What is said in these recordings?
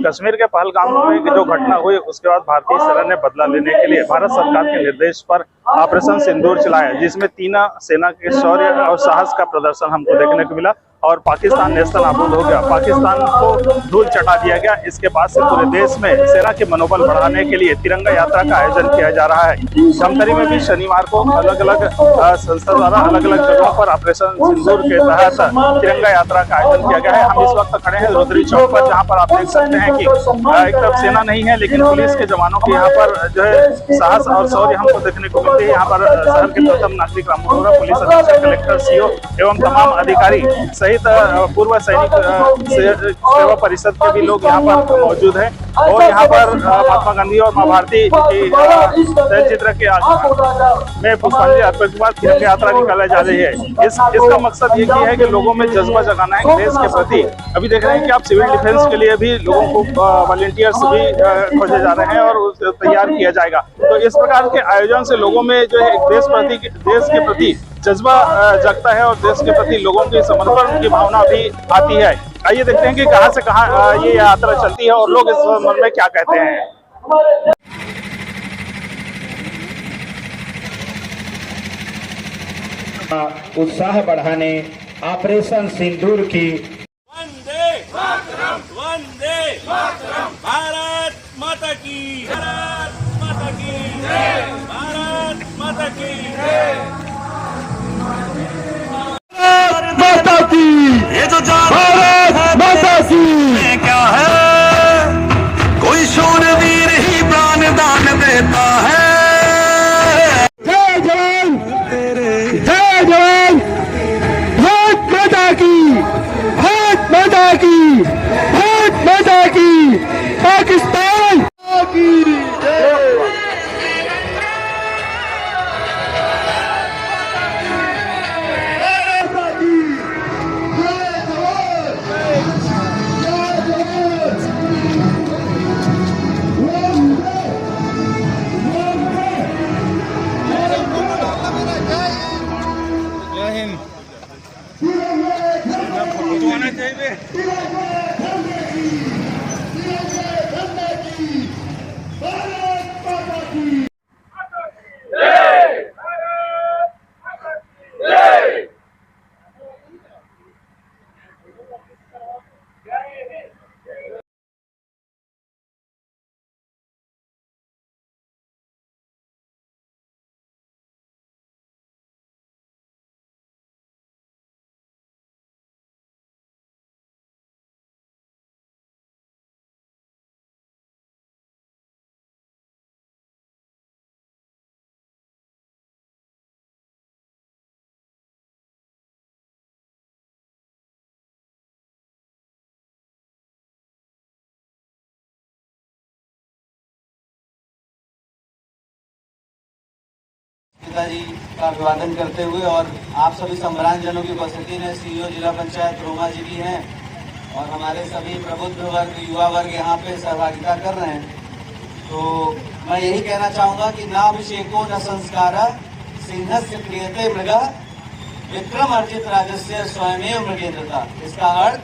कश्मीर के पहलगाम में जो घटना हुई उसके बाद भारतीय सेना ने बदला लेने के लिए भारत सरकार के निर्देश पर ऑपरेशन सिंदूर चलाया, जिसमें तीनों सेना के शौर्य और साहस का प्रदर्शन हमको देखने को मिला और पाकिस्तान नेस्तनाबूद हो गया। पाकिस्तान को धूल चटा दिया गया। इसके बाद से पूरे देश में सेना के मनोबल बढ़ाने के लिए तिरंगा यात्रा का आयोजन किया जा रहा है। धमतरी में भी शनिवार को अलग अलग संस्था द्वारा अलग अलग जगहों पर ऑपरेशन सिंदूर के तहत तिरंगा यात्रा का आयोजन किया गया है। हम इस वक्त खड़े हैं रोटरी चौक पर, जहाँ पर आप देख सकते हैं कि एक तरफ सेना नहीं है, लेकिन पुलिस के जवानों के यहाँ पर जो है साहस और शौर्य हमको देखने को मिलती है। यहाँ पर शहर के प्रथम नागरिक राम मनोहरा, पुलिस अधीक्षक, कलेक्टर, सीओ एवं तमाम अधिकारी सहित पूर्व सैनिक सेवा परिषद के भी लोग यहाँ पर मौजूद हैं और यहाँ पर महात्मा गांधी और मां भारती तैल चित्र के में पुष्पांजलि अर्पित के बाद तिरंगा यात्रा निकाला जा रही है। इसका मकसद ये है कि लोगों में जज्बा जगाना है देश के प्रति। अभी देख रहे हैं कि आप सिविल डिफेंस के लिए भी लोगों को वॉलंटियर्स भी खोजे जा रहे हैं और तैयार किया जाएगा। तो इस प्रकार के आयोजन से लोगों में जो है देश के प्रति जज्बा जगता है और देश के प्रति लोगों की समर्पण की भावना भी आती है। आइए देखते हैं कि कहां से कहां ये यात्रा चलती है और लोग इस मन में क्या कहते हैं। उत्साह बढ़ाने ऑपरेशन सिंदूर की वंदे मातरम, वंदे मातरम, भारत माता की, भारत माता की जय, भारत माता की जय, भारत माता की। ये जो भारत माता की क्या है, कोई शूरवीर ही प्राण दान देता है। जय जवान, जय जवान, भारत माता की, भारत माता की, भारत माता की, पाकिस्तान की जी का अभिवादन करते हुए और आप सभी सम्रान जनों की उपस्थिति में सीईओ जिला पंचायत रोमा जी भी हैं और हमारे सभी प्रबुद्ध वर्ग, युवा वर्ग यहाँ पे सहभागिता कर रहे हैं। तो मैं यही कहना चाहूँगा कि न अभिषेको न संस्कार सिंहस्य क्रियते मृगा विक्रम अर्जित राजस्य स्वयमेव मृगेन्द्रता। इसका अर्थ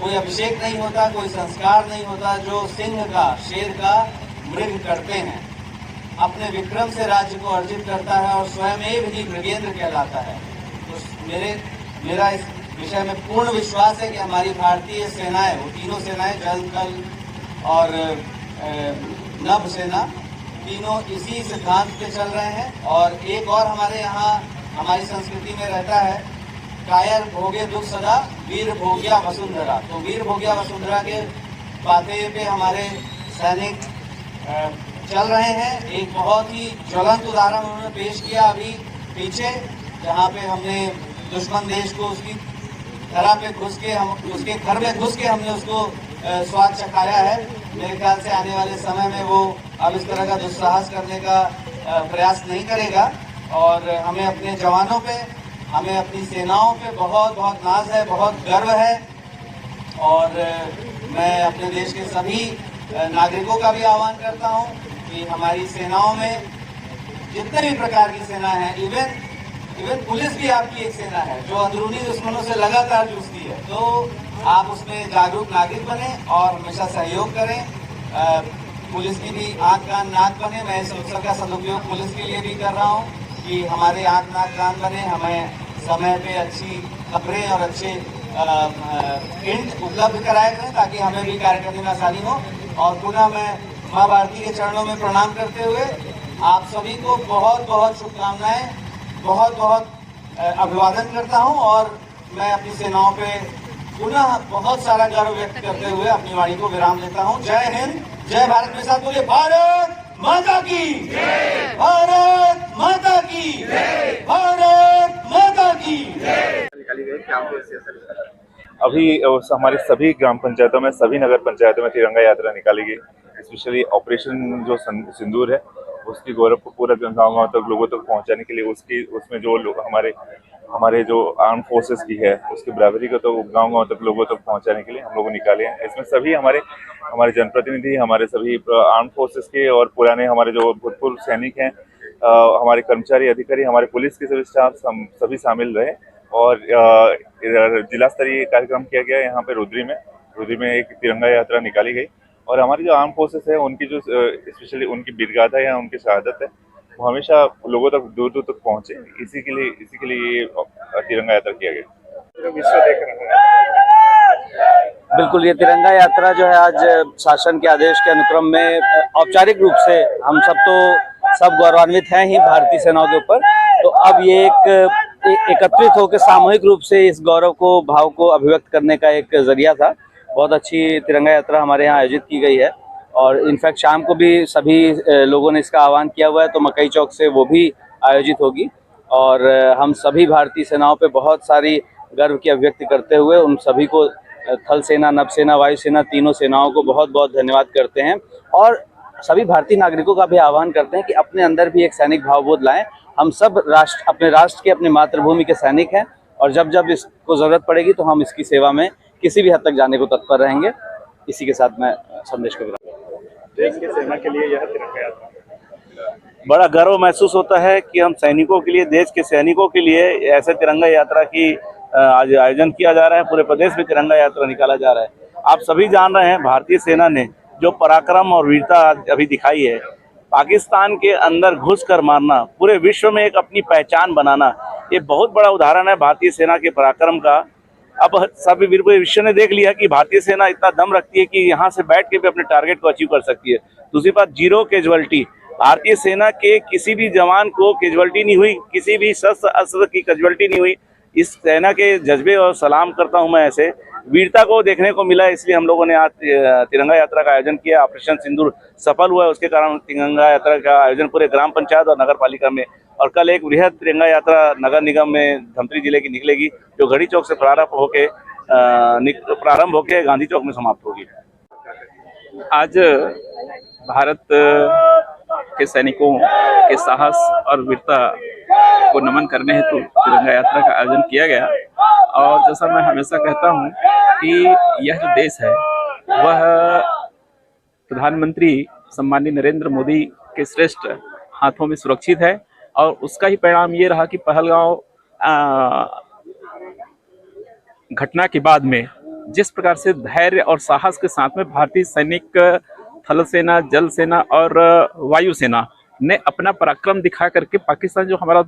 कोई अभिषेक नहीं होता, कोई संस्कार नहीं होता। जो सिंह का, शेर का मृग करते हैं, अपने विक्रम से राज्य को अर्जित करता है और स्वयं ही मृगेंद्र कहलाता है। तो मेरा इस विषय में पूर्ण विश्वास है कि हमारी भारतीय सेनाएं, वो तीनों सेनाएं, जल, थल और नभ सेना, तीनों इसी सिद्धांत पे चल रहे हैं। और एक और हमारे यहाँ हमारी संस्कृति में रहता है, कायर भोगे दुख सदा, वीर भोग्या वसुंधरा। तो वीर भोग्या वसुंधरा के बातें पे हमारे सैनिक चल रहे हैं। एक बहुत ही ज्वलंत उदाहरण उन्होंने पेश किया अभी पीछे, जहाँ पे हमने दुश्मन देश को उसकी तरह पे घुस के, हम उसके घर में घुस के हमने उसको स्वाद चखाया है। मेरे ख्याल से आने वाले समय में वो अब इस तरह का दुस्साहस करने का प्रयास नहीं करेगा। और हमें अपने जवानों पे, हमें अपनी सेनाओं पे बहुत बहुत नाज है, बहुत गर्व है। और मैं अपने देश के सभी नागरिकों का भी आह्वान करता हूं कि हमारी सेनाओं में जितने भी प्रकार की सेना है, इवन पुलिस भी आपकी एक सेना है जो अंदरूनी दुश्मनों से लगातार जूझती है। तो आप उसमें जागरूक नागरिक बने और हमेशा सहयोग करें। पुलिस की भी आंख कान नाक बने। मैं इस अवसर का सदुपयोग पुलिस के लिए भी कर रहा हूं कि हमारे आंख नाक कान बने, हमें समय पे अच्छी खबरें और अच्छे हिंट उपलब्ध कराए गए ताकि हमें भी कार्य करने में आसानी हो। और पुनः मैं माँ भारती के चरणों में प्रणाम करते हुए आप सभी को बहुत बहुत शुभकामनाएं, बहुत बहुत अभिवादन करता हूं और मैं अपनी सेनाओं पे पुनः बहुत सारा गर्व व्यक्त करते हुए अपनी वाणी को विराम देता हूं। जय हिंद, जय भारत। के साथ बोलिए भारत माता की, भारत माता की, भारत माता की। अभी हमारे सभी ग्राम पंचायतों में, सभी नगर पंचायतों में तिरंगा यात्रा निकाली गई। स्पेशली ऑपरेशन जो सिंदूर है उसकी गौरव को पूरा गाँव तक लोगों तक पहुंचाने के लिए उसमें जो हमारे जो आर्म फोर्सेस की है उसकी बराबरी को तो गांव तक लोगों तक पहुंचाने के लिए हम लोग निकाले हैं। इसमें सभी हमारे जनप्रतिनिधि, हमारे सभी आर्म फोर्सेस के और पुराने हमारे जो भूतपूर्व सैनिक हैं, हमारे कर्मचारी, अधिकारी, हमारे पुलिस के सभी स्टाफ सभी शामिल रहे और जिला स्तरीय कार्यक्रम किया गया। यहाँ पे रुद्री में एक तिरंगा यात्रा निकाली गई और हमारी जो आर्म फोर्सेस है उनकी जो स्पेशली उनकी वीरगाथा है, उनकी शहादत है, वो हमेशा लोगों तक दूर दूर तक पहुंचे। इसी के लिए ये तिरंगा यात्रा किया गया। विश्व देख रहा है। बिल्कुल, ये तिरंगा यात्रा जो है आज शासन के आदेश के अनुक्रम में औपचारिक रूप से हम सब गौरवान्वित हैं ही भारतीय सेनाओं के ऊपर। तो अब ये एकत्रित होकर सामूहिक रूप से इस गौरव को, भाव को अभिव्यक्त करने का एक जरिया था। बहुत अच्छी तिरंगा यात्रा हमारे यहाँ आयोजित की गई है और इनफैक्ट शाम को भी सभी लोगों ने इसका आह्वान किया हुआ है, तो मकई चौक से वो भी आयोजित होगी। और हम सभी भारतीय सेनाओं पे बहुत सारी गर्व की अभिव्यक्ति करते हुए उन सभी को, थल सेना, नभ सेना, वायु सेना, तीनों सेनाओं को बहुत बहुत धन्यवाद करते हैं और सभी भारतीय नागरिकों का भी आह्वान करते हैं कि अपने अंदर भी एक सैनिक भावबोध लाएं। हम सब अपने राष्ट्र के, अपनी मातृभूमि के सैनिक हैं और जब जब इसको ज़रूरत पड़ेगी तो हम इसकी सेवा में किसी भी हद तक जाने को तत्पर रहेंगे। इसी के साथ मैं संदेश को विराम। देश की सेना के लिए यह तिरंगा यात्रा बड़ा गर्व महसूस होता है कि हम सैनिकों के लिए, देश के सैनिकों के लिए ऐसे तिरंगा यात्रा की आज आयोजन किया जा रहा है। पूरे प्रदेश में तिरंगा यात्रा निकाला जा रहा है। आप सभी जान रहे हैं भारतीय सेना ने जो पराक्रम और वीरता अभी दिखाई है, पाकिस्तान के अंदर घुसकर मारना, पूरे विश्व में एक अपनी पहचान बनाना, ये बहुत बड़ा उदाहरण है भारतीय सेना के पराक्रम का। अब सभी विश्व ने देख लिया कि भारतीय सेना इतना दम रखती है कि यहाँ से बैठ के भी अपने टारगेट को अचीव कर सकती है। दूसरी बात, जीरो कैजुअल्टी। भारतीय सेना के किसी भी जवान को कैजुअल्टी नहीं हुई, किसी भी शस्त्र अस्त्र की कैजुअल्टी नहीं हुई। इस सेना के जज्बे और सलाम करता हूं मैं, ऐसे वीरता को देखने को मिला। इसलिए हम लोगों ने आज तिरंगा यात्रा का आयोजन किया। ऑपरेशन सिंदूर सफल हुआ है, उसके कारण तिरंगा यात्रा का आयोजन पूरे ग्राम पंचायत और नगर पालिका में, और कल एक वृहद तिरंगा यात्रा नगर निगम में धमतरी जिले की निकलेगी, जो घड़ी चौक से प्रारंभ होके गांधी चौक में समाप्त होगी। आज भारत के सैनिकों के साहस और वीरता को नमन करने हेतु तिरंगा यात्रा का आयोजन किया गया। और जैसा मैं हमेशा कहता हूं कि यह जो देश है वह प्रधानमंत्री सम्माननीय नरेंद्र मोदी के श्रेष्ठ हाथों में सुरक्षित है और उसका ही परिणाम ये रहा कि पहलगांव घटना के बाद में जिस प्रकार से धैर्य और साहस के साथ में भारतीय सैनिक, थल सेना, जल सेना और वायु सेना ने अपना पराक्रम दिखा करके पाकिस्तान जो हमारा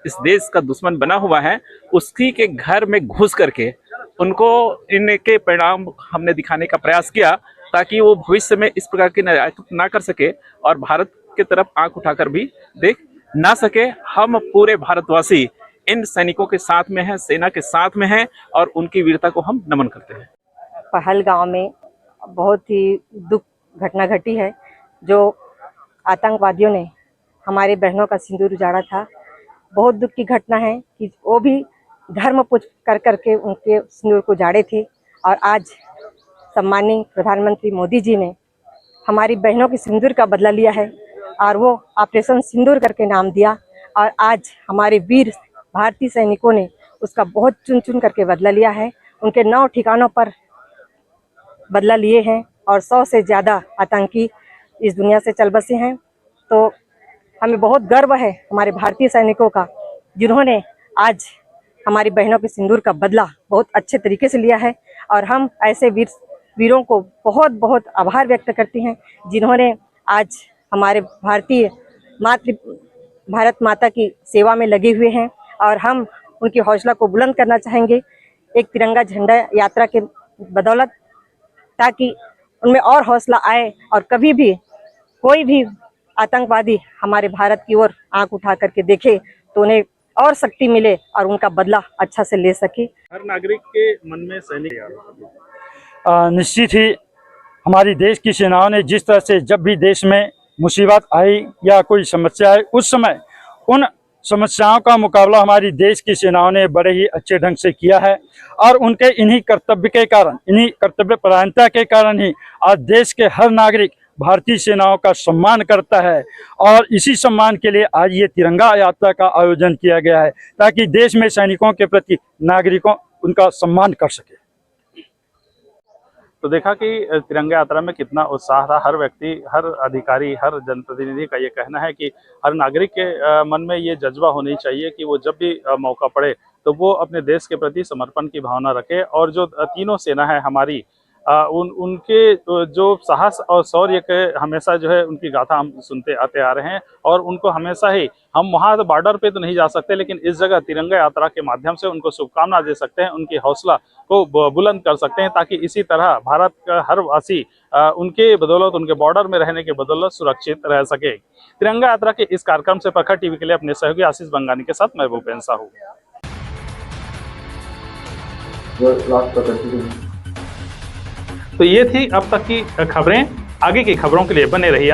इस देश का दुश्मन बना हुआ है, उसकी के घर में घुस करके उनको इनके परिणाम हमने दिखाने का प्रयास किया ताकि वो भविष्य में इस प्रकार की ना कर सके और भारत की तरफ आंख उठाकर भी देख ना सके। हम पूरे भारतवासी इन सैनिकों के साथ में हैं, सेना के साथ में हैं और उनकी वीरता को हम नमन करते हैं। पहलगांव में बहुत ही दुख घटना घटी है, जो आतंकवादियों ने हमारे बहनों का सिंदूर उजाड़ा था। बहुत दुख की घटना है कि वो भी धर्म पूछ कर करके उनके सिंदूर को उजाड़े थे और आज सम्माननीय प्रधानमंत्री मोदी जी ने हमारी बहनों के सिंदूर का बदला लिया है और वो ऑपरेशन सिंदूर करके नाम दिया और आज हमारे वीर भारतीय सैनिकों ने उसका बहुत चुन चुन करके बदला लिया है। उनके 9 ठिकानों पर बदला लिए हैं और 100 से ज़्यादा आतंकी इस दुनिया से चल बसे हैं। तो हमें बहुत गर्व है हमारे भारतीय सैनिकों का, जिन्होंने आज हमारी बहनों के सिंदूर का बदला बहुत अच्छे तरीके से लिया है और हम ऐसे वीरों को बहुत बहुत आभार व्यक्त करते हैं जिन्होंने आज हमारे भारत माता की सेवा में लगे हुए हैं। और हम उनकी हौसला को बुलंद करना चाहेंगे एक तिरंगा झंडा यात्रा के बदौलत, ताकि उनमें और हौसला आए और कभी भी कोई भी आतंकवादी हमारे भारत की ओर आंख उठा करके देखे तो उन्हें और शक्ति मिले और उनका बदला अच्छा से ले सके। हर नागरिक के मन में सैनिक निश्चित ही हमारी देश की सेनाओं ने जिस तरह से जब भी देश में मुसीबत आई या कोई समस्या आई, उस समय उन समस्याओं का मुकाबला हमारी देश की सेनाओं ने बड़े ही अच्छे ढंग से किया है। और उनके इन्हीं कर्तव्य के कारण, इन्हीं कर्तव्य परायणता के कारण ही आज देश के हर नागरिक भारतीय सेनाओं का सम्मान करता है। और इसी सम्मान के लिए आज ये तिरंगा यात्रा का आयोजन किया गया है, ताकि देश में सैनिकों के प्रति नागरिकों उनका सम्मान कर सके। तो देखा कि तिरंगा यात्रा में कितना उत्साह था। हर व्यक्ति, हर अधिकारी, हर जनप्रतिनिधि का ये कहना है कि हर नागरिक के मन में ये जज्बा होनी चाहिए कि वो जब भी मौका पड़े तो वो अपने देश के प्रति समर्पण की भावना रखे। और जो तीनों सेना है हमारी, उनके जो साहस और शौर्य के हमेशा जो है उनकी गाथा हम सुनते आते आ रहे हैं। और उनको हमेशा ही हम वहाँ बॉर्डर पे तो नहीं जा सकते, लेकिन इस जगह तिरंगा यात्रा के माध्यम से उनको शुभकामना दे सकते हैं, उनकी हौसला को बुलंद कर सकते हैं, ताकि इसी तरह भारत का हर वासी उनके बदौलत, उनके बॉर्डर में रहने के बदौलत सुरक्षित रह सके। तिरंगा यात्रा के इस कार्यक्रम से प्रखर टीवी के लिए अपने सहयोगी आशीष बंगानी के साथ मैं भूपेन साहू। तो ये थी अब तक की खबरें। आगे की खबरों के लिए बने रहिए